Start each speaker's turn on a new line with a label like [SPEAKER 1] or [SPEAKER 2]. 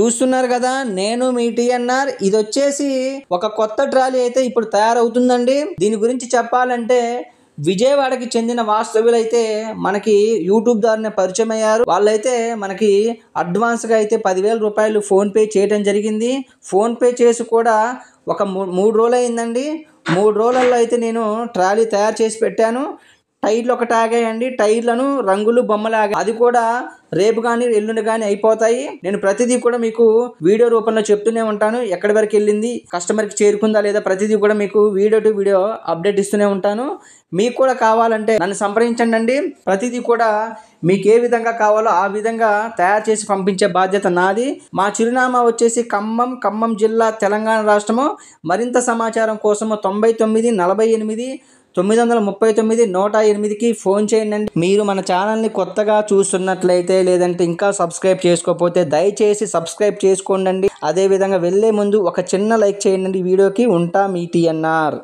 [SPEAKER 1] చూస్తున్నారు కదా, నేను మీ టీఎన్ఆర్. ఇది వచ్చేసి ఒక కొత్త ట్రాలీ అయితే ఇప్పుడు తయారవుతుందండి. దీని గురించి చెప్పాలంటే విజయవాడకి చెందిన వాస్తవ్యులైతే మనకి యూట్యూబ్ ద్వారానే పరిచయం అయ్యారు. వాళ్ళైతే మనకి అడ్వాన్స్గా అయితే 10,000 రూపాయలు ఫోన్పే చేయడం జరిగింది. ఫోన్పే చేసి కూడా ఒక 3 రోజులు అయిందండి. 3 రోజులలో అయితే నేను ట్రాలీ తయారు చేసి పెట్టాను. టైర్లు ఒకటి ఆగాయండి. టైర్లను రంగులు బొమ్మలు ఆగాయి. అది కూడా రేపు కానీ ఎల్లుండి కానీ అయిపోతాయి. నేను ప్రతిదీ కూడా మీకు వీడియో రూపంలో చెప్తూనే ఉంటాను. ఎక్కడి వరకు వెళ్ళింది, కస్టమర్కి చేరుకుందా లేదా, ప్రతిదీ కూడా మీకు వీడియో టు వీడియో అప్డేట్ ఇస్తూనే ఉంటాను. మీకు కూడా కావాలంటే నన్ను సంప్రదించండి అండి. ప్రతిదీ కూడా మీకు ఏ విధంగా కావాలో ఆ విధంగా తయారు చేసి పంపించే బాధ్యత నాది. మా చిరునామా వచ్చేసి ఖమ్మం జిల్లా, తెలంగాణ రాష్ట్రము. మరింత సమాచారం కోసము 99 48 939 108కి ఫోన్ చేయండి. మీరు మన ఛానల్ని కొత్తగా చూస్తున్నట్లయితే లేదంటే ఇంకా సబ్స్క్రైబ్ చేసుకోకపోతే దయచేసి సబ్స్క్రైబ్ చేసుకోండి. అదేవిధంగా వెళ్ళే ముందు ఒక చిన్న లైక్ చేయండి వీడియోకి. ఉంటా మీ టీఎన్ఆర్.